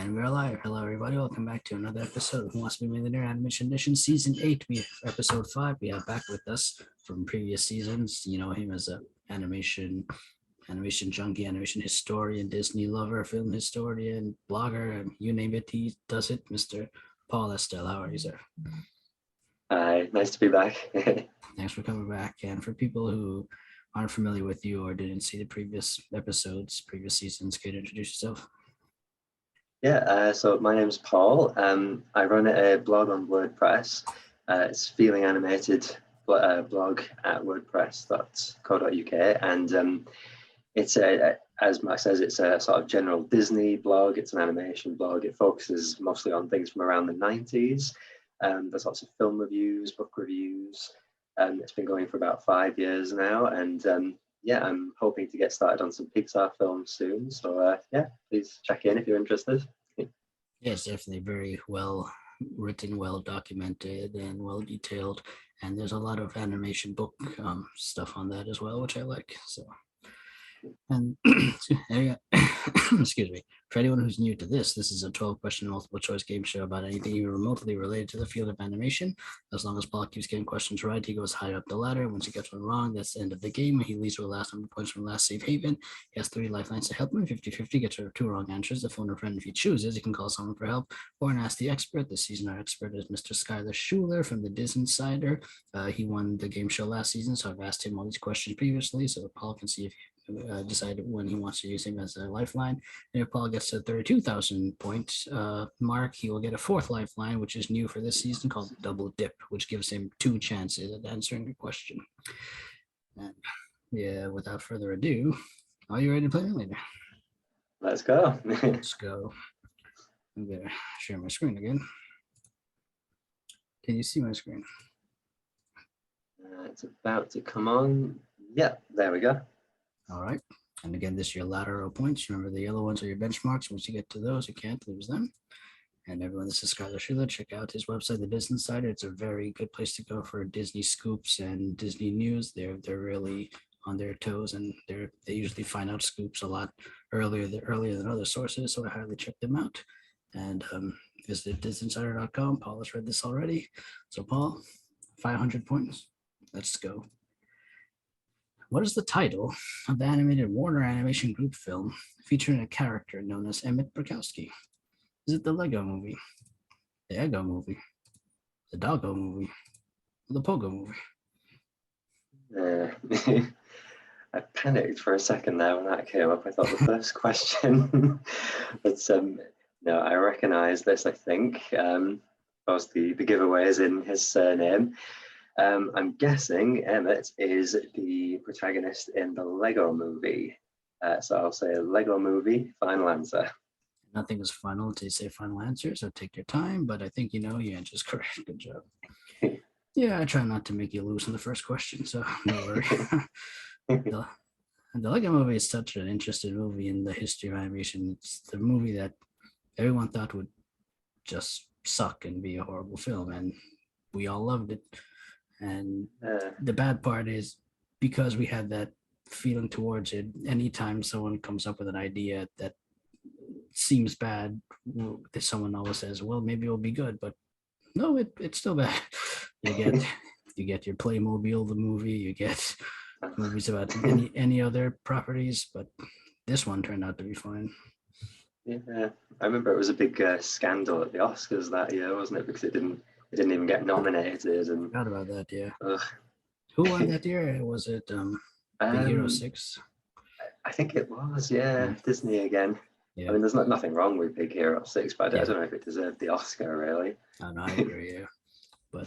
And we're live. Hello, everybody. Welcome back to another episode of Who Wants to Be a Millionaire Animation Edition, Season 8. We have Episode 5. We have back with us from previous seasons. You know him as a animation junkie, animation historian, Disney lover, film historian, blogger, you name it, he does it. Mr. Paul Estelle, how are you, sir? Hi, nice to be back. Thanks for coming back. And for people who aren't familiar with you or didn't see the previous episodes, previous seasons, can you introduce yourself? So my name's Paul. I run a blog on WordPress. It's Feeling Animated blog at wordpress.co.uk, and it's as Max says, it's a sort of general Disney blog. It's an animation blog. It focuses mostly on things from around the 90s. There's lots of film reviews, book reviews. It's been going for about 5 years now, and I'm hoping to get started on some Pixar films soon. So please check in if you're interested. Yes, definitely very well written, well documented, and well detailed. And there's a lot of animation book stuff on that as well, which I like. So, and excuse me, for anyone who's new to this is a 12-question multiple choice game show about anything even remotely related to the field of animation. As long as Paul keeps getting questions right, he goes higher up the ladder. Once he gets one wrong, that's the end of the game. He leaves with the last number of points from last safe haven. He has 3 lifelines to help him. 50-50 gets rid of 2 wrong answers. The phone a friend if he chooses. He can call someone for help or ask the expert. This season, our expert is Mr. Skylar Schuler from the Disney Insider. He won the game show last season, so I've asked him all these questions previously, so Paul can see if decide when he wants to use him as a lifeline. And if Paul gets to the 32,000 point mark, he will get a 4th lifeline, which is new for this season, called Double Dip, which gives him 2 chances at answering a question. And without further ado, are you ready to play later? Let's go. Let's go. I'm going to share my screen again. Can you see my screen? It's about to come on. Yeah, there we go. All right. And again, this is your lateral points. Remember, the yellow ones are your benchmarks. Once you get to those, you can't lose them. And everyone, this is Skylar Schuler. Check out his website, The Disney Insider. It's a very good place to go for Disney scoops and Disney news. They're really on their toes, and they usually find out scoops a lot earlier than other sources. So I highly check them out. And visit DisneyInsider.com. Paul has read this already. So Paul, 500 points. Let's go. What is the title of the animated Warner Animation Group film featuring a character known as Emmett Burkowski? Is it the Lego Movie, the Eggo Movie, the Doggo Movie, or the Pogo Movie? I panicked for a second there when that came up. I thought the first question, but no, I recognize this. I think both the giveaways in his surname. I'm guessing Emmett is the protagonist in the Lego Movie. So I'll say Lego Movie, final answer. Nothing is final until you say final answer, so take your time, but I think your answer is correct. Good job. Yeah, I try not to make you lose in the first question, so no worry. The Lego Movie is such an interesting movie in the history of animation. It's the movie that everyone thought would just suck and be a horrible film, and we all loved it. And the bad part is, because we had that feeling towards it, anytime someone comes up with an idea that seems bad, someone always says, well, maybe it'll be good, but no, it's still bad. You get your Playmobil, the movie, you get movies about any other properties, but this one turned out to be fine. Yeah, I remember it was a big scandal at the Oscars that year, wasn't it? Because it didn't even get nominated. And forgot about that. Yeah. Who won that year? Was it Big Hero 6? I think it was. Yeah, Disney again. Yeah. I mean, there's nothing wrong with Big Hero 6, but I don't know if it deserved the Oscar, really. Oh, no, I agree, yeah. But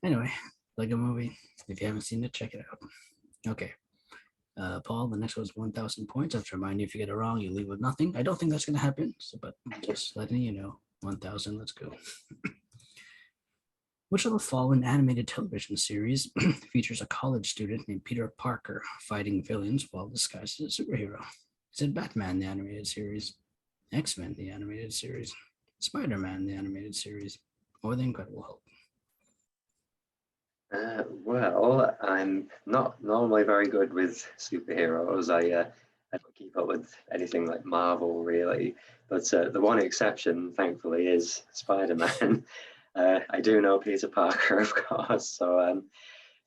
anyway, Lego Movie. If you haven't seen it, check it out. Okay. Paul, the next one's 1,000 points. I have to remind you, if you get it wrong, you leave with nothing. I don't think that's going to happen, but just letting you know. 1,000, let's go. Which of the following animated television series features a college student named Peter Parker fighting villains while disguised as a superhero? Is it Batman, the animated series, X-Men, the animated series, Spider-Man, the animated series, or The Incredible Hulk? Well, I'm not normally very good with superheroes. I don't keep up with anything like Marvel really, but the one exception, thankfully, is Spider-Man. I do know Peter Parker, of course. So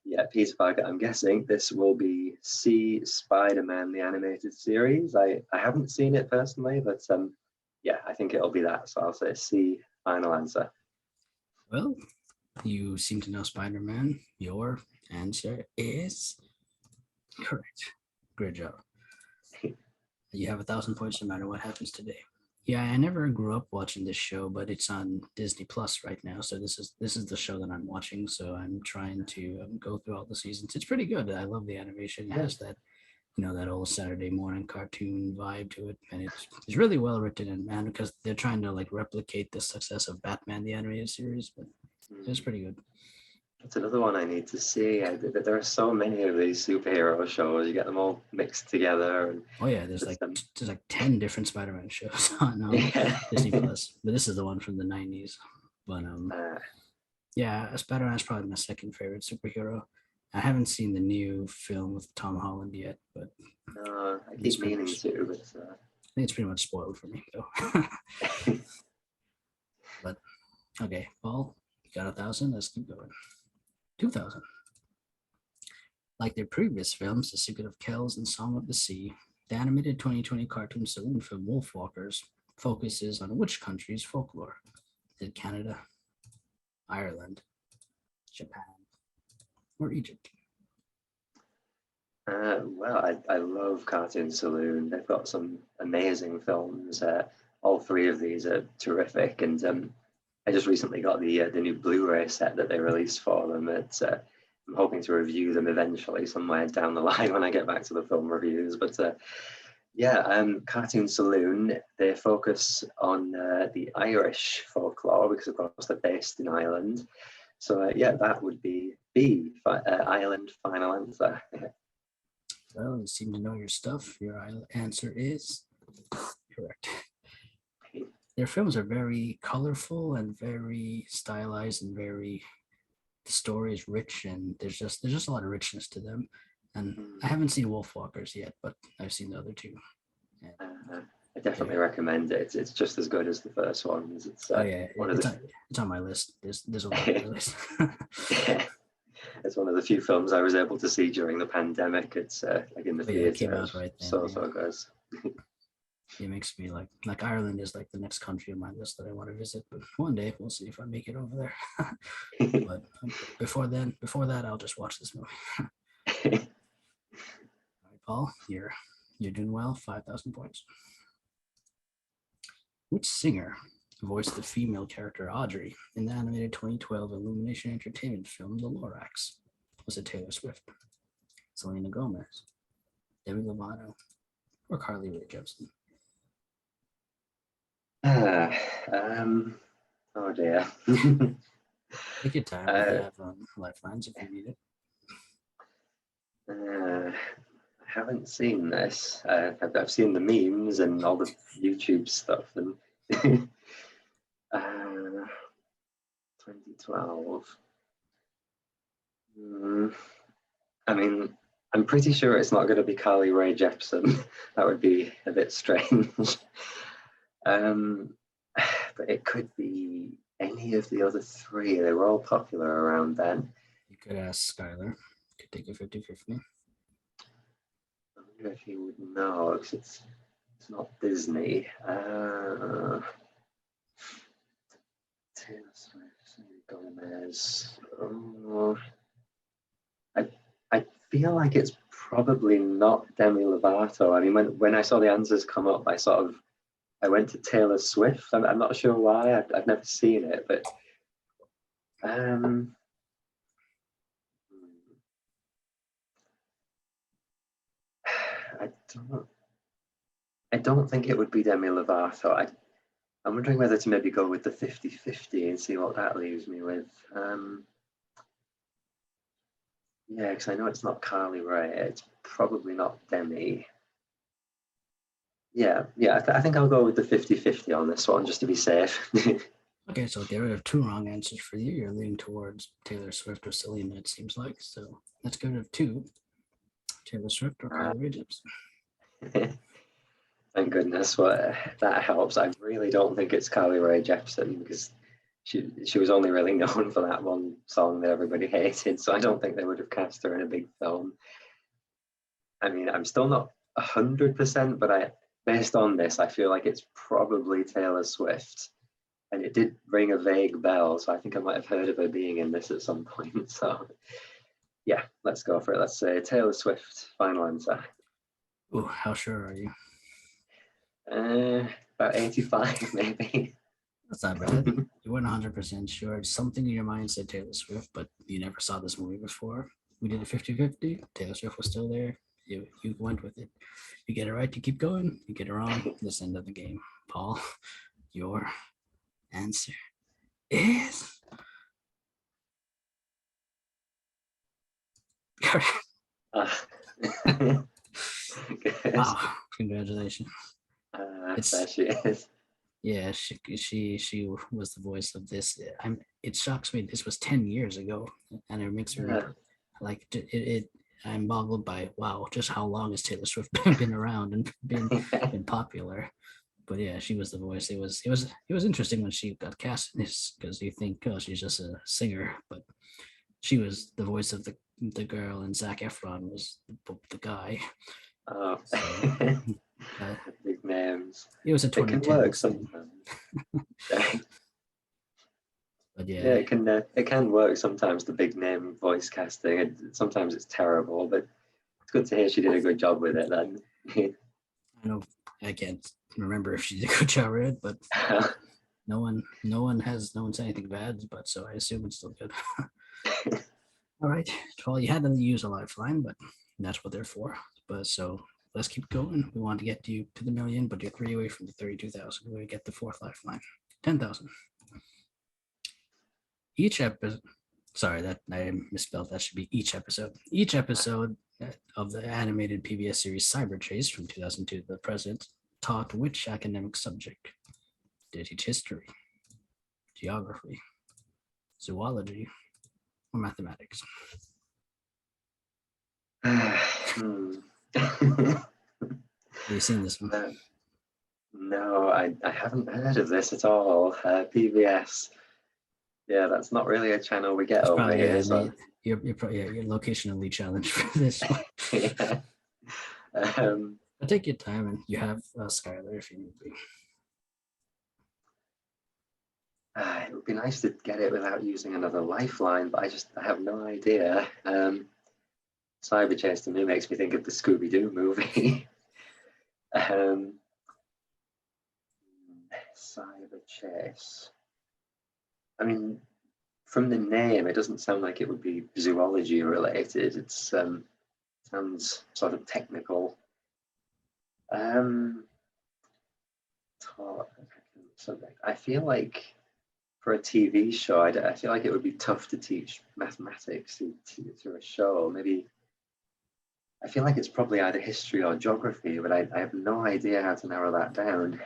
yeah, Peter Parker. I'm guessing this will be See Spider-Man the animated series. I haven't seen it personally, but yeah, I think it'll be that. So I'll say C. Final answer. Well, you seem to know Spider-Man. Your answer is correct. Great job. You have 1,000 points no matter what happens today. Yeah, I never grew up watching this show, but it's on Disney Plus right now. So this is the show that I'm watching. So I'm trying to go through all the seasons. It's pretty good. I love the animation. It has that, that old Saturday morning cartoon vibe to it, and it's really well written. And man, because they're trying to like replicate the success of Batman the animated series, but it's pretty good. That's another one I need to see. There are so many of these superhero shows. You get them all mixed together. And oh yeah, there's like 10 different Spider-Man shows on Disney Plus, but this is the one from the 90s. But yeah, Spider-Man is probably my second favorite superhero. I haven't seen the new film with Tom Holland yet, but I keep meaning to. But I think it's pretty much spoiled for me though. But okay, Paul, you got 1,000. Let's keep going. 2,000. Like their previous films, The Secret of Kells and Song of the Sea, the animated 2020 cartoon saloon film Wolfwalkers focuses on which country's folklore? Is it Canada, Ireland, Japan, or Egypt? Well, I love Cartoon Saloon. They've got some amazing films. All three of these are terrific, and I just recently got the new Blu-ray set that they released for them. I'm hoping to review them eventually somewhere down the line when I get back to the film reviews. But yeah, Cartoon Saloon, they focus on the Irish folklore because, of course, they're based in Ireland. So yeah, that would be B, Ireland. Final answer. Well, you seem to know your stuff. Your answer is correct. Their films are very colorful and very stylized and very. The story is rich and there's just a lot of richness to them. And I haven't seen Wolfwalkers yet, but I've seen the other two. I definitely recommend it. It's just as good as the first one. It's yeah, it's on my list. There's a lot on my list. Yeah. It's one of the few films I was able to see during the pandemic. It's like in the theater. It came out right then. So good. It makes me like Ireland is like the next country on my list that I want to visit. But one day we'll see if I make it over there. But before that, I'll just watch this movie. All right, Paul, you're doing well. 5,000 points. Which singer voiced the female character Audrey in the animated 2012 Illumination Entertainment film The Lorax? Was it Taylor Swift, Selena Gomez, Demi Lovato, or Carly Rae Jepsen? Oh dear. Take your time. I have lifelines if you need it. I haven't seen this. I've seen the memes and all the YouTube stuff, and 2012. I mean, I'm pretty sure it's not going to be Carly Rae Jepsen. That would be a bit strange. But it could be any of the other three. They were all popular around then. You could ask Skylar. You could take a 50-50. I wonder if he would know, because it's not Disney. Taylor Swift, Gomez. I feel like it's probably not Demi Lovato. I mean, when I saw the answers come up, I went to Taylor Swift. I'm not sure why. I've never seen it, but I don't think it would be Demi Lovato. I'm wondering whether to maybe go with the 50-50 and see what that leaves me with. Yeah, because I know it's not Carly Rae. It's probably not Demi. Yeah, I think I'll go with the 50-50 on this one, just to be safe. Okay, so get rid of two wrong answers for you. You're leaning towards Taylor Swift or Selena, it seems like. So let's get rid of two. Taylor Swift or Carly Rae Jepsen. Thank goodness. Well, that helps. I really don't think it's Carly Rae Jepsen because she was only really known for that one song that everybody hated. So I don't think they would have cast her in a big film. I mean, I'm still not 100%, but based on this, I feel like it's probably Taylor Swift. And it did ring a vague bell, so I think I might have heard of her being in this at some point. So yeah, let's go for it. Let's say Taylor Swift, final answer. Oh, how sure are you? About 85, maybe. That's not bad. You weren't 100% sure. Something in your mind said Taylor Swift, but you never saw this movie before. We did a 50-50. Taylor Swift was still there. You went with it. You get it right, you keep going. You get it wrong, this end of the game. Paul, your answer is correct. Wow, congratulations. There she is. Yeah, she was the voice of this. It shocks me. This was 10 years ago, and it makes me like it. I'm boggled by wow, just how long has Taylor Swift been around and been popular? But yeah, she was the voice. It was interesting when she got cast in this because you think, oh, she's just a singer, but she was the voice of the girl, and Zac Efron was the guy. Oh, So, big names. it was a 2010. It can work sometimes. But yeah, it can work sometimes. The big name voice casting. Sometimes it's terrible, but it's good to hear she did a good job with it. Then I know I can't remember if she did a good job with it, but no one said anything bad. But so I assume it's still good. All right. Well, you had to use a lifeline, but that's what they're for. But so let's keep going. We want to get you to the million, but you're 3 away from the 32,000. We're going to get the fourth lifeline, 10,000. Each episode, sorry, that I misspelled. That should be each episode. Each episode of the animated PBS series Cyberchase from 2002 to the present taught which academic subject? Did it teach history, geography, zoology, or mathematics? Have you seen this one? No, I haven't heard of this at all. PBS. Yeah, that's not really a channel we get It's over probably, here. You're probably your locationally challenged for this one. Yeah. But take your time, and you have Skylar if you need to. It would be nice to get it without using another lifeline, but I have no idea. Cyberchase to me makes me think of the Scooby-Doo movie. Cyberchase. I mean, from the name, it doesn't sound like it would be zoology related. It sounds sort of technical. I feel like for a TV show, I feel like it would be tough to teach mathematics to a show. Maybe I feel like it's probably either history or geography, but I have no idea how to narrow that down.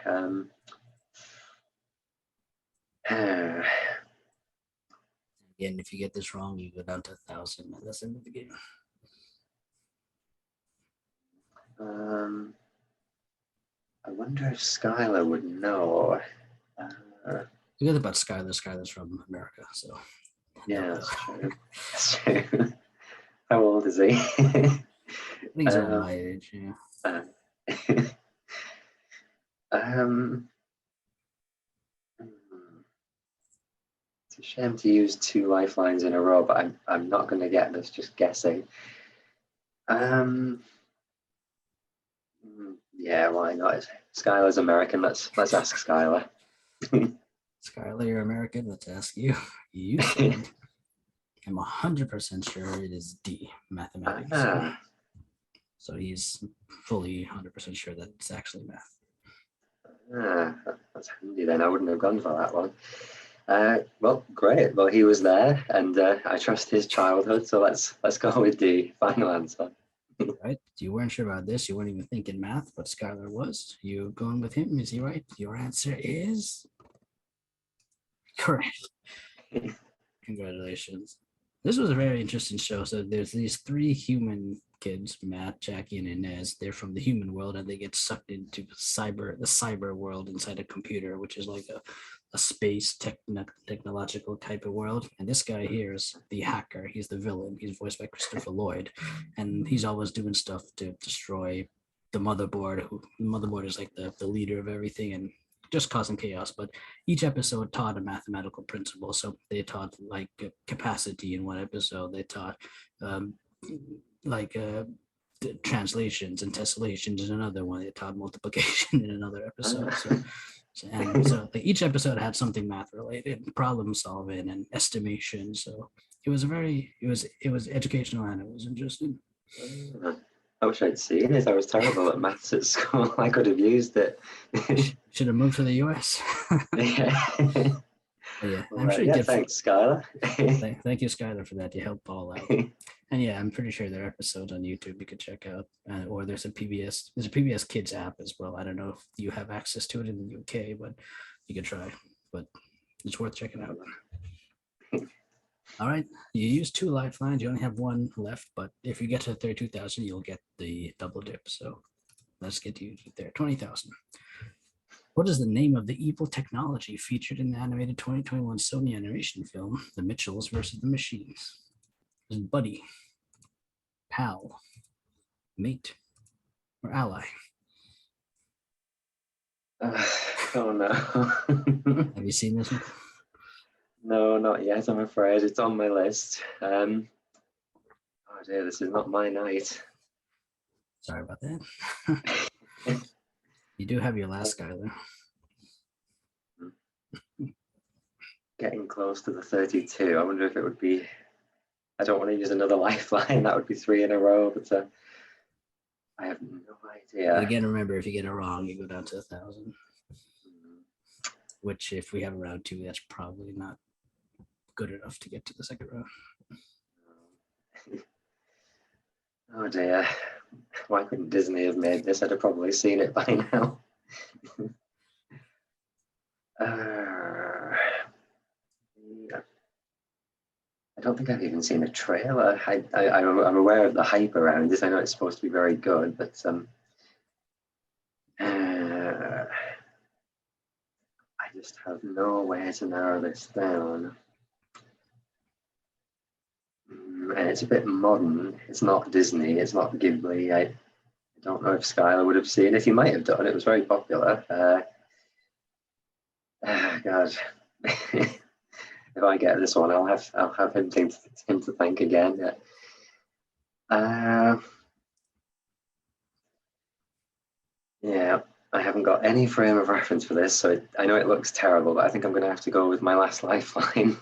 Again, if you get this wrong, you go down to 1,000. That's the end of the game. I wonder if Skylar would know. You get about Skylar. Skylar's from America, so. Yeah, that's true. That's true. How old is he? I think he's around my age, yeah. It's a shame to use 2 lifelines in a row, but I'm not going to get this. Just guessing. Yeah, why not? Skylar's American. Let's ask Skylar. Skylar, you're American. Let's ask you. You said, I'm 100% sure it is D, mathematics. So he's fully 100% sure that it's actually math. That's handy then. I wouldn't have gone for that one. Well, great. Well, he was there, and I trust his childhood. So let's go with D. Final answer. Right? You weren't sure about this. You weren't even thinking math, but Skylar was. You going with him? Is he right? Your answer is correct. Congratulations. This was a very interesting show. So there's these 3 human kids, Matt, Jackie, and Inez. They're from the human world, and they get sucked into the cyber world inside a computer, which is like a space technological type of world. And this guy here is the hacker. He's the villain. He's voiced by Christopher Lloyd, and he's always doing stuff to destroy the motherboard. The motherboard is like the leader of everything, and just causing chaos. But each episode taught a mathematical principle. So they taught like capacity in one episode. They taught um, like translations and tessellations in another one. They taught multiplication in another episode. So like each episode had something math related, problem solving and estimation. So it was it was educational and it was interesting. I wish I'd seen it. I was terrible at maths at school. I could have used it. Should have moved to the US. Yeah. Yeah, Well, I'm sure yeah, thanks, Skylar. Thank you, Skylar, for that. You helped Paul out. And yeah, I'm pretty sure there are episodes on YouTube you could check out. Or there's a PBS Kids app as well. I don't know if you have access to it in the UK, but you could try. But it's worth checking out. All right, you used 2 lifelines. You only have 1 left, but if you get to 32,000, you'll get the double dip. So let's get you there. 20,000. What is the name of the evil technology featured in the animated 2021 Sony animation film, The Mitchells versus the Machines? Is it buddy, pal, mate, or ally? Oh no. Have you seen this one? No, not yet, I'm afraid. It's on my list. Oh dear, this is not my night. Sorry about that. You do have your last guy there. Getting close to the 32. I wonder if it would be... I don't want to use another lifeline. That would be 3 in a row, but I have no idea. But again, remember, if you get it wrong, you go down to 1,000. Which, if we have a round 2, that's probably not good enough to get to the second round. Oh dear. Why couldn't Disney have made this? I'd have probably seen it by now. I don't think I've even seen a trailer. I'm aware of the hype around this. I know it's supposed to be very good, but I just have no way to narrow this down. And it's a bit modern. It's not Disney. It's not Ghibli. I don't know if Skylar would have seen it. He might have done. It was very popular. God. If I get this one, I'll have him to thank again. Yeah, I haven't got any frame of reference for this, so I know it looks terrible, but I think I'm going to have to go with my last lifeline.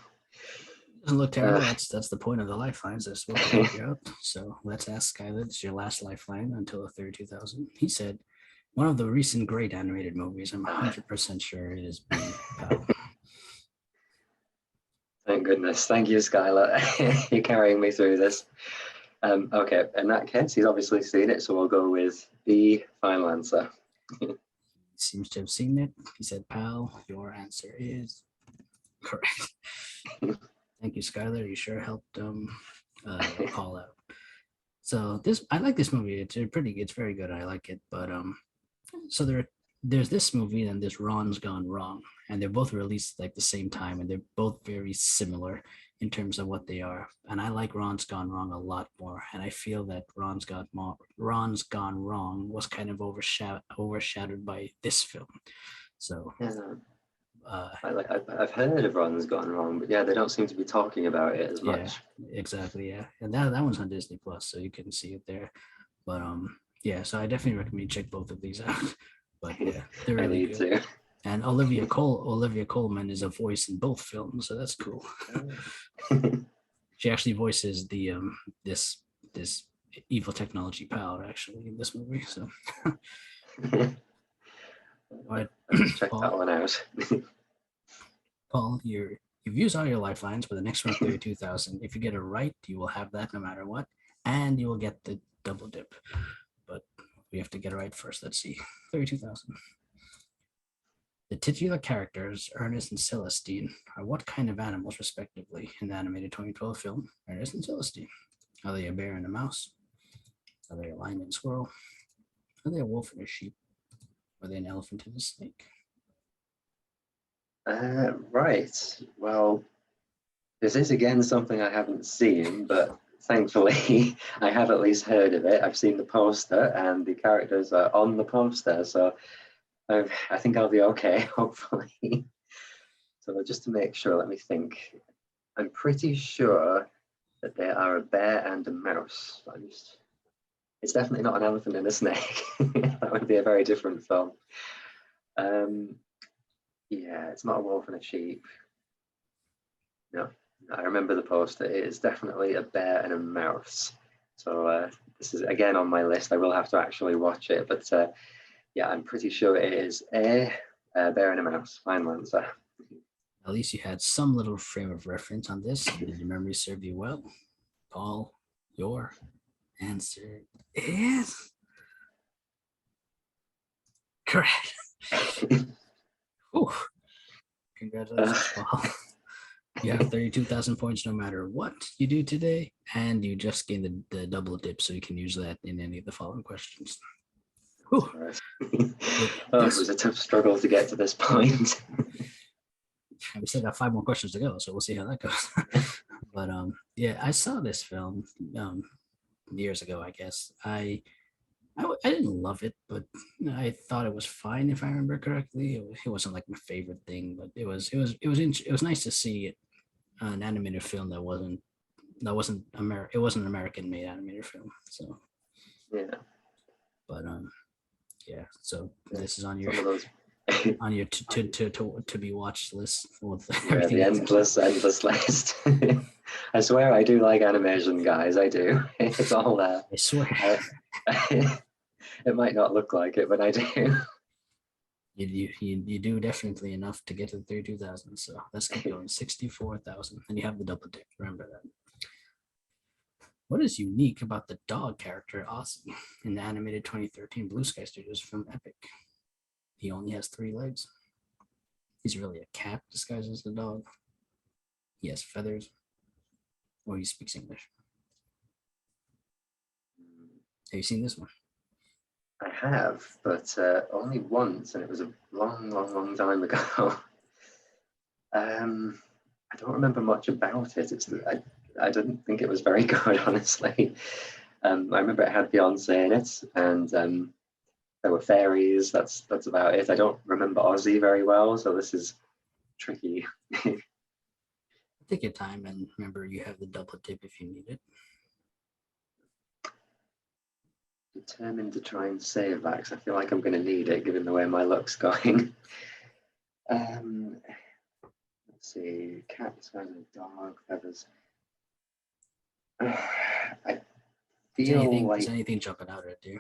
Doesn't look terrible. That's the point of the lifelines. They're supposed to help you out. So let's ask Skylar. It's your last lifeline until the 32,000. He said, one of the recent great animated movies. I'm 100% sure it is Being Pal. Thank goodness. Thank you, Skylar. You're carrying me through this. Okay, in that case, he's obviously seen it, so we'll go with the final answer. He seems to have seen it. He said, pal, your answer is correct. Thank you, Skylar. You sure helped Paul out. So I like this movie. It's very good. I like it. But so there's this movie and this Ron's Gone Wrong, and they're both released like the same time, and they're both very similar in terms of what they are. And I like Ron's Gone Wrong a lot more, and I feel that Ron's Gone Wrong was kind of overshadowed by this film. So I've heard of Ron's Gone Wrong, but yeah, they don't seem to be talking about it as much. Exactly, yeah, and that one's on Disney Plus, so you can see it there. But yeah, so I definitely recommend you check both of these out. But yeah, they're really good. To. And Olivia Colman is a voice in both films, so that's cool. She actually voices the this evil technology pal actually in this movie. So all right, check Paul, that one out. Paul, you've used all your lifelines for the next one, 32,000. If you get it right, you will have that no matter what, and you will get the double dip. But we have to get it right first. Let's see, 32,000. The titular characters, Ernest and Celestine, are what kind of animals, respectively, in the animated 2012 film Ernest and Celestine? Are they a bear and a mouse, Are they a lion and squirrel? Are they a wolf and a sheep? Are they an elephant and a snake? Right. Well, this is again something I haven't seen, but thankfully I have at least heard of it. I've seen the poster and the characters are on the poster, so I think I'll be okay, hopefully. So just to make sure, let me think. I'm pretty sure that they are a bear and a mouse. It's definitely not an elephant and a snake. That would be a very different film. Yeah, it's not a wolf and a sheep. No, I remember the poster. It is definitely a bear and a mouse. So this is again on my list. I will have to actually watch it, but yeah, I'm pretty sure it is a bear and a mouse. Final answer. At least you had some little frame of reference on this. Did your memory serve you well? Paul, your answer is correct. Ooh. Congratulations, Paul. You have 32,000 points no matter what you do today, and you just gained the double dip, so you can use that in any of the following questions. It was a tough struggle to get to this point. We still got 5 more questions to go, so we'll see how that goes. But yeah, I saw this film years ago, I guess. I didn't love it, but I thought it was fine if I remember correctly. It wasn't like my favorite thing, but it was nice to see an animated film that wasn't it wasn't an American made animated film. So yeah, but yeah. So this is on your on your to be watched list with everything. The endless list. I swear I do like animation, guys. I do. It's all there. I swear. It might not look like it, but I do. You do definitely enough to get to the 32,000. So let's keep going. 64,000, and you have the double dip. Remember that. What is unique about the dog character Ozzy in the animated 2013 Blue Sky Studios film Epic? He only has 3 legs. He's really a cat disguised as a dog. He has feathers, or he speaks English. Have you seen this one? I have, but only once, and it was a long time ago. I don't remember much about it. I didn't think it was very good, honestly. I remember it had Beyonce in it, and there were fairies. That's about it. I don't remember Ozzy very well, so this is tricky. Take your time, and remember you have the double dip if you need it. Determined to try and save that because I feel like I'm going to need it given the way my luck's going. Let's see, cat, dog, feathers. I feel is anything jumping out at you?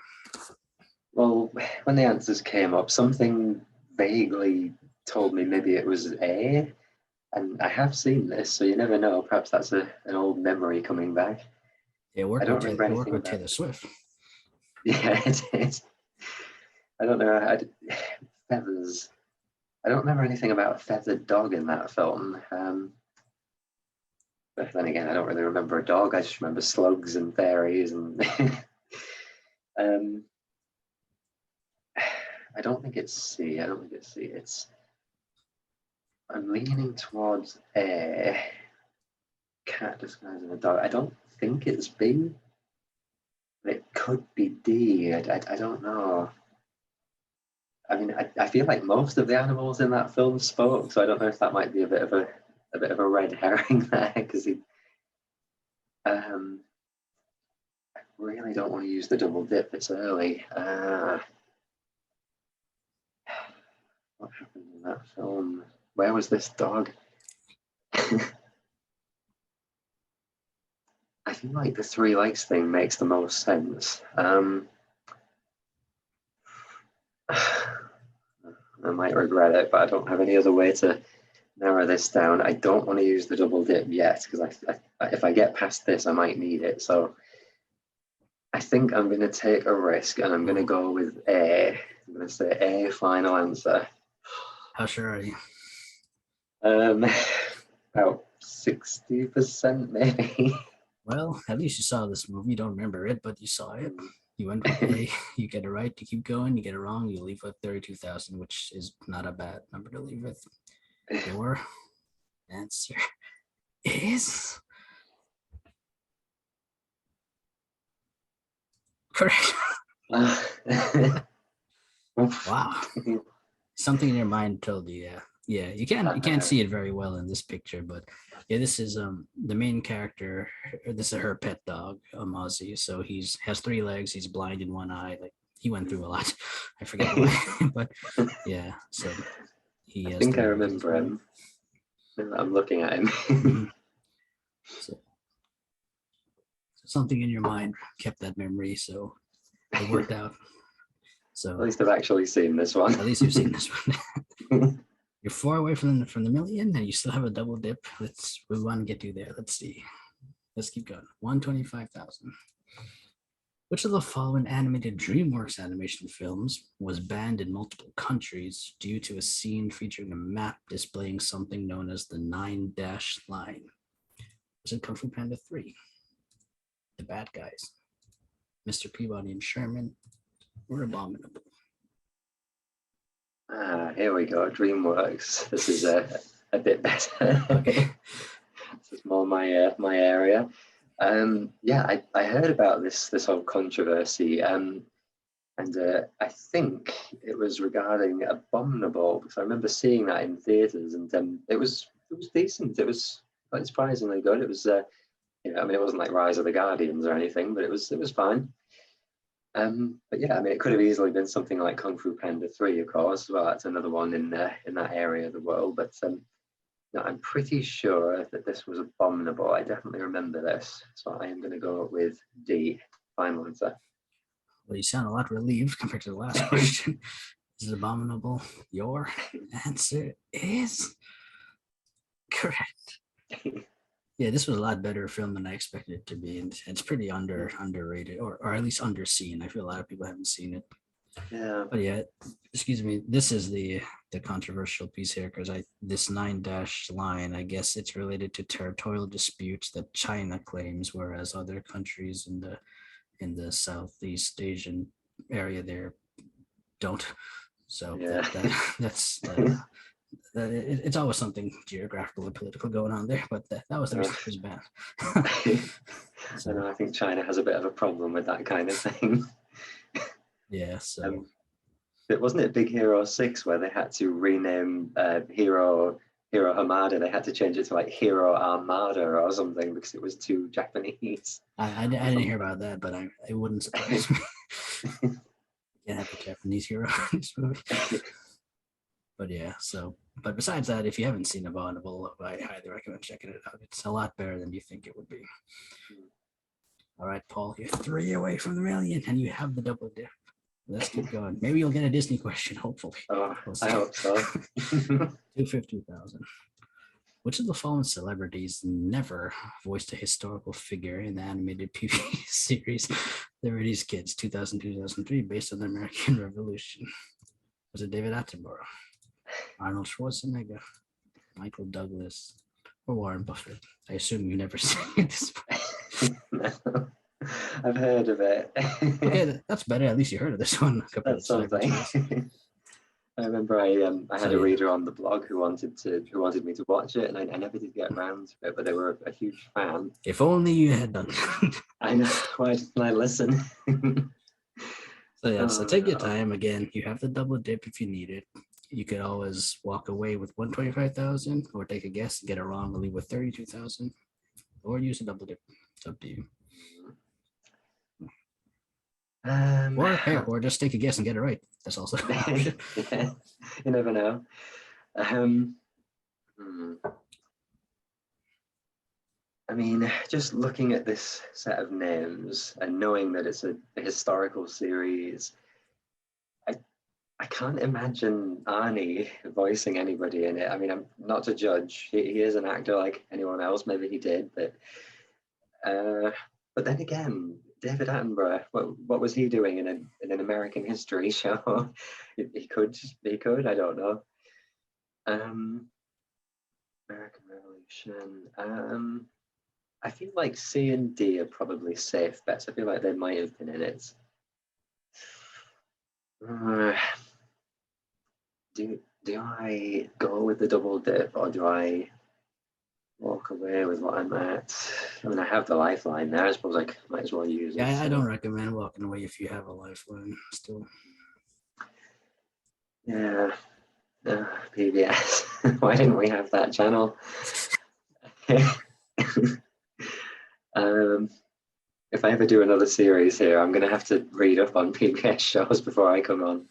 Well, when the answers came up, something vaguely told me maybe it was A, and I have seen this, so you never know. Perhaps that's an old memory coming back. I don't remember anything with Taylor Swift. Yeah, it is. I don't know. Feathers. I don't remember anything about a feathered dog in that film. But then again, I don't really remember a dog. I just remember slugs and fairies and. I don't think it's C. I'm leaning towards A. Cat disguising a dog. I don't think it's B. But it could be D. I don't know. I mean, I feel like most of the animals in that film spoke, so I don't know if that might be a bit of a red herring there, because I really don't want to use the double dip. It's early. What happened in that film? Where was this dog? I feel like the 3 legs thing makes the most sense. I might regret it, but I don't have any other way to narrow this down. I don't want to use the double dip yet, because if I get past this, I might need it. So I think I'm going to take a risk, and I'm going to go with A. I'm going to say A, final answer. How sure are you? About 60% maybe. Well, at least you saw this movie. You don't remember it, but you saw it. Mm. You went with A. You get it right, you keep going. You get it wrong, you leave with 32,000, which is not a bad number to leave with. Your answer is correct. Wow. Something in your mind told you, yeah. Yeah, you can't see it very well in this picture, but yeah, this is the main character. This is her pet dog, Ozzy. So he's has 3 legs. He's blind in one eye. Like he went through a lot. I forget why, but yeah. So he I has think I 3 legs. remember him. I'm looking at him. Mhm. So something in your mind kept that memory, so it worked out. So At least I've actually seen this one. at least you've seen this one. You're far away from the million, and you still have a double dip. We want to get you there. Let's see. Let's keep going. 125,000. Which of the following animated DreamWorks animation films was banned in multiple countries due to a scene featuring a map displaying something known as the 9-dash line? Was it Kung Fu Panda 3, The Bad Guys, Mr. Peabody and Sherman, or Abominable? Here we go. DreamWorks. This is a bit better. Okay. This is more my area. Yeah, I heard about this whole controversy, and I think it was regarding Abominable, because I remember seeing that in theaters, and it was decent. It was quite surprisingly good. It was I mean, it wasn't like Rise of the Guardians or anything, but it was fine. But yeah, I mean, it could have easily been something like Kung Fu Panda 3, of course. Well, that's another one in that area of the world. But no, I'm pretty sure that this was Abominable. I definitely remember this. So I am going to go with D, final answer. Well, you sound a lot relieved compared to the last question. Is it Abominable? Your answer is correct. Yeah, this was a lot better film than I expected it to be, and it's pretty underrated, or at least underseen. I feel a lot of people haven't seen it. Yeah. But yeah, excuse me. This is the controversial piece here, because this 9-dash line, I guess it's related to territorial disputes that China claims, whereas other countries in the Southeast Asian area there don't. So Yeah. that's it's always something geographical or political going on there, but that was the reason it was banned. I know, I think China has a bit of a problem with that kind of thing. Yeah, so It wasn't it Big Hero 6 where they had to rename Hero Hamada. They had to change it to like Hero Armada or something because it was too Japanese. I didn't hear about that, but it wouldn't surprise me. Can't have a Japanese hero in this movie. But yeah, but besides that, if you haven't seen Abominable, I highly recommend checking it out. It's a lot better than you think it would be. All right, Paul, you're 3 away from the million, and you have the double dip. Let's keep going. Maybe you'll get a Disney question, hopefully. Oh, I hope so. 250,000. Which of the following celebrities never voiced a historical figure in the animated PBS series The Ricky's Kids 2002-2003 based on the American Revolution? Was it David Attenborough, Arnold Schwarzenegger, Michael Douglas, or Warren Buffett? I assume you've never seen this. No, I've heard of it. Okay, that's better. At least you heard of this one. That's something. I remember I had a reader on the blog who wanted me to watch it, and I never did get around to it, but they were a huge fan. If only you had done. I know. Why didn't I listen? So yeah, so take your time. Again, you have the double dip if you need it. You could always walk away with 125,000, or take a guess and get it wrong and leave with 32,000, or use a double dip. It's up to you. Or just take a guess and get it right. That's also an option. Yeah, you never know. I mean, just looking at this set of names and knowing that it's a historical series, I can't imagine Arnie voicing anybody in it. I mean, I'm not to judge. He is an actor like anyone else. Maybe he did, but then again, David Attenborough, what was he doing in an American history show? he could. I don't know. American Revolution. I feel like C and D are probably safe bets. I feel like they might have been in it. Uh, do I go with the double dip, or do I walk away with what I'm at? I mean, I have the lifeline there. I suppose I might as well use it. Yeah, I So, don't recommend walking away if you have a lifeline still. yeah, PBS. Why didn't we have that channel? If I ever do another series here, I'm going to have to read up on PBS shows before I come on.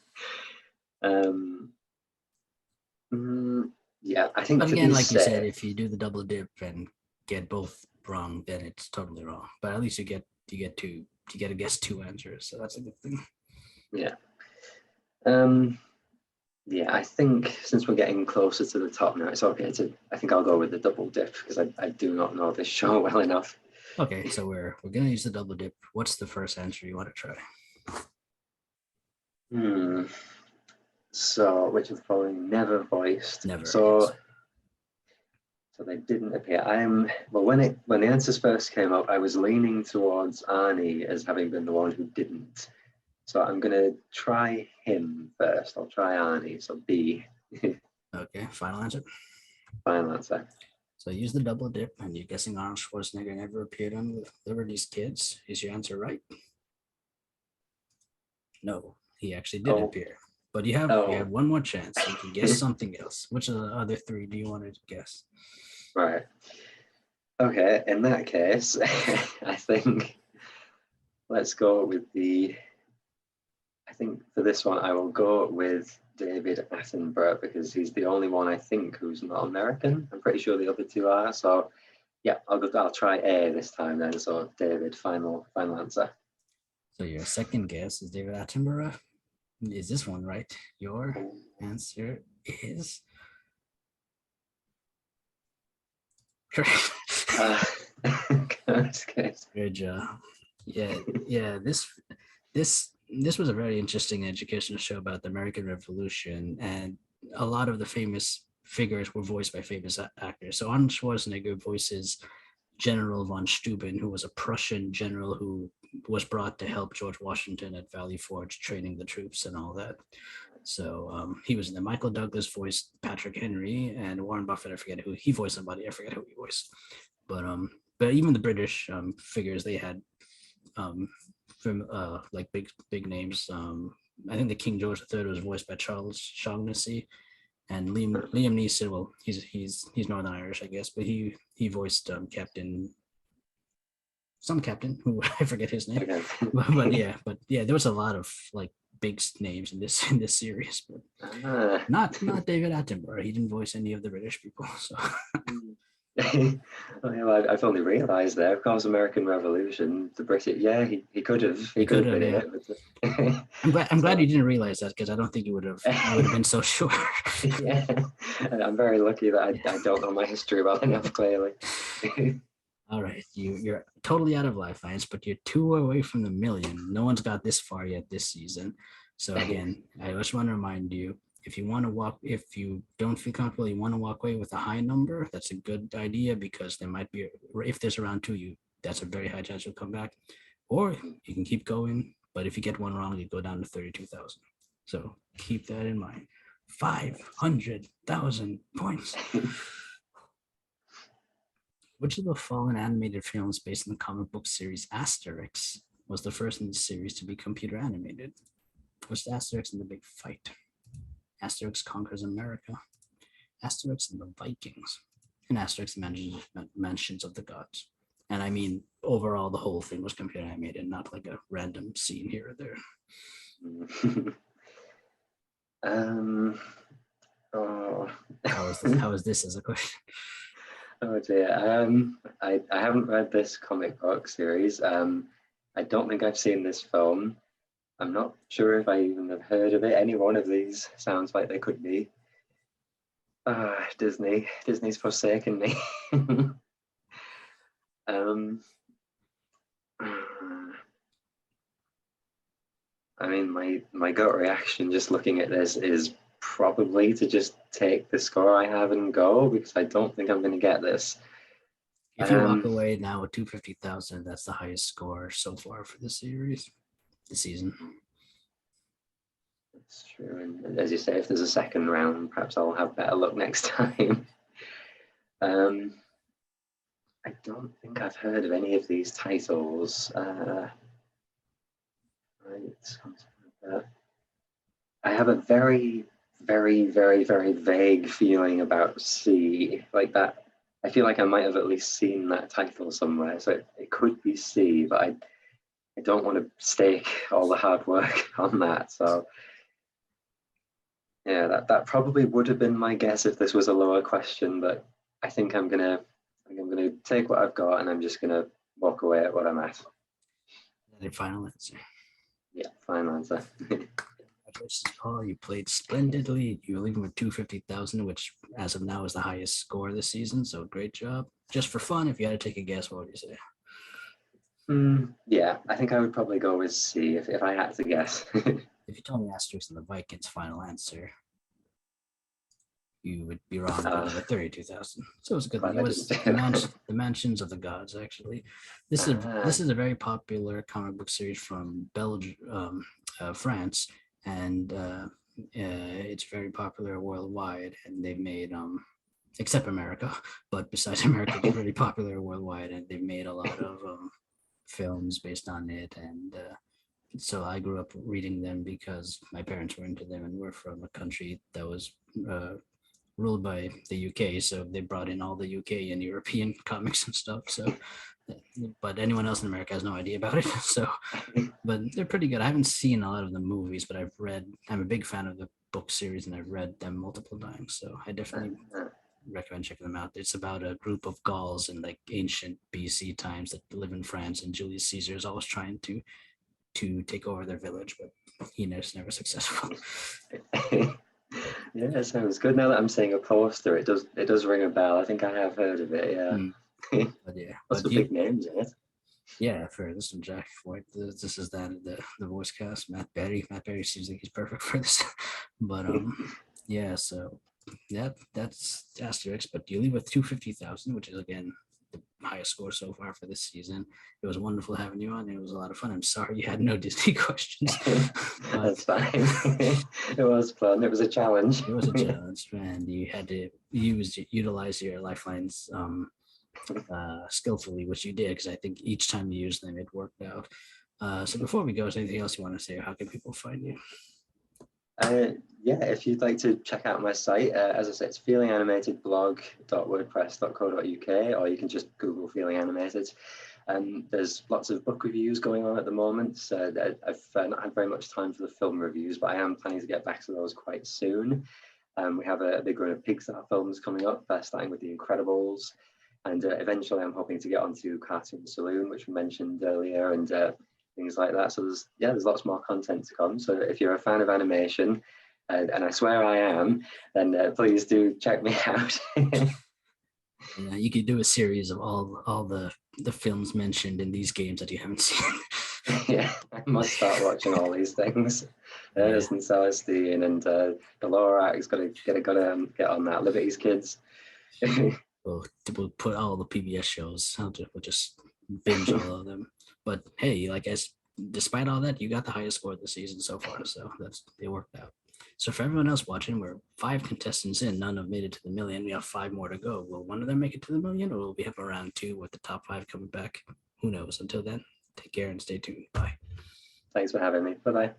Yeah, I think But to again, be like you said, safe, if you do the double dip and get both wrong, then it's totally wrong. But at least you get to guess two answers, so that's a good thing. yeah. Yeah, I think since we're getting closer to the top now, it's okay to. I think I'll go with the double dip because I do not know this show well enough. Okay, so we're gonna use the double dip. What's the first answer you want to try? So, which of the following never voiced? Never. So, Yes. so they didn't appear. Well when the answers first came up, I was leaning towards Arnie as having been the one who didn't. So I'm gonna try him first. I'll try Arnie. So B. Okay, final answer. Final answer. So use the double dip, and you're guessing Arnold Schwarzenegger never appeared on Liberty's Kids. Is your answer right? No, he actually did appear. But you have one more chance. You can guess something else. Which of the other three do you want to guess? Right. Okay, in that case, I think let's go with I think for this one, I will go with David Attenborough because he's the only one I think who's not American. I'm pretty sure the other two are. So yeah, I'll try A this time then. So David, final answer. So your second guess is David Attenborough. Is this one right? Your answer is correct. Good job. Yeah. This was a very interesting educational show about the American Revolution, and a lot of the famous figures were voiced by famous actors. So Arnold Schwarzenegger voices General von Steuben, who was a Prussian general who was brought to help George Washington at Valley Forge, training the troops and all that. So he was in the. Michael Douglas voiced Patrick Henry, and Warren Buffett, I forget who he voiced somebody. I forget who he voiced, but even the British figures, they had from like big names. I think the King George III was voiced by Charles Shaughnessy, and Liam Neeson. Well, he's Northern Irish, I guess, but he voiced some captain who I forget his name. but yeah, there was a lot of like big names in this series, but not David Attenborough. He didn't voice any of the British people. So. Well, I've only realised there. Of course, American Revolution, the British. Yeah, he could have. He could have been in it. I'm glad you didn't realise that because I don't think you would have been so sure. Yeah, I'm very lucky that I don't know my history well enough. Clearly. All right, you're totally out of lifelines, but you're 2 away from the million. No one's got this far yet this season. So again, I just want to remind you, if you don't feel comfortable, you want to walk away with a high number, that's a good idea because there might be, if there's around two, that's a very high chance you'll come back. Or you can keep going, but if you get one wrong, you go down to 32,000. So keep that in mind. 500,000 points. Which of the following animated films based on the comic book series Asterix was the first in the series to be computer animated? Was Asterix in the Big Fight? Asterix Conquers America, Asterix and the Vikings, and Asterix Mansions of the Gods. And I mean, overall, the whole thing was computer animated, not like a random scene here or there. How is this as a question? Oh dear. I haven't read this comic book series. I don't think I've seen this film. I'm not sure if I even have heard of it. Any one of these sounds like they could be. Disney's forsaken me. I mean, my gut reaction just looking at this is probably to just take the score I have and go because I don't think I'm going to get this. If you walk away now with 250,000, that's the highest score so far for the series, the season. That's true. And as you say, if there's a second round, perhaps I'll have better luck next time. I don't think I've heard of any of these titles. I have a very, very, very, very vague feeling about C. Like that, I feel like I might have at least seen that title somewhere. So it could be C, but I don't want to stake all the hard work on that. So yeah, that probably would have been my guess if this was a lower question, but I think I'm gonna take what I've got and I'm just gonna walk away at what I'm at. The final answer. Yeah, final answer. Congratulations, Paul. You played splendidly. You're leaving with 250,000, which as of now is the highest score this season. So great job. Just for fun, if you had to take a guess, what would you say? Yeah, I think I would probably go with C if I had to guess. If you told me Asterix and the Vikings final answer, you would be wrong by another 32,000. So it was a good thing. It was the Mansions of the Gods, actually. This is a very popular comic book series from Belgium, France, and it's very popular worldwide. And they've made except America, but besides America, it's really popular worldwide, and they've made a lot of films based on it. And so I grew up reading them because my parents were into them, and we're from a country that was ruled by the UK, so they brought in all the UK and European comics and stuff. So, but anyone else in America has no idea about it. So, but they're pretty good. I haven't seen a lot of the movies, but I'm a big fan of the book series, and I've read them multiple times. So I definitely recommend checking them out. It's about a group of Gauls in like ancient BC times that live in France, and Julius Caesar is always trying to take over their village, but he was never successful. Yeah, it sounds good. Now that I'm seeing a poster, it does ring a bell. I think I have heard of it. Yeah. But yeah, lots of big names in it. Yeah, for this one, Jack White. This is that the voice cast. Matt Berry. Matt Berry seems like he's perfect for this. But yeah. So that's Asterix. But you leave with 250,000, which is again the highest score so far for this season. It was wonderful having you on. It was a lot of fun. I'm sorry you had no Disney questions. That's fine. It was fun. It was a challenge. It was a challenge, and you had to utilize your lifelines skillfully, which you did, because I think each time you used them, it worked out. So before we go, is there anything else you want to say? How can people find you? Yeah, if you'd like to check out my site, as I said, it's feelinganimatedblog.wordpress.co.uk, or you can just Google Feeling Animated. There's lots of book reviews going on at the moment. I've not had very much time for the film reviews, but I am planning to get back to those quite soon. We have a big run of Pixar films coming up, starting with The Incredibles. And eventually I'm hoping to get onto Cartoon Saloon, which we mentioned earlier, and things like that. So there's lots more content to come. So if you're a fan of animation, and I swear I am, then please do check me out. Yeah, you could do a series of all the films mentioned in these games that you haven't seen. Yeah, I must start watching all these things. Ernest and Celestine and Dolorax, gotta get on that. Liberty's Kids. We'll put all the PBS shows. We'll just binge all of them. But hey, like despite all that, you got the highest score of the season so far. So it worked out. So for everyone else watching, we're 5 contestants in. None have made it to the million. We have 5 more to go. Will one of them make it to the million, or will we have around 2 with the top 5 coming back? Who knows? Until then, take care and stay tuned. Bye. Thanks for having me. Bye-bye.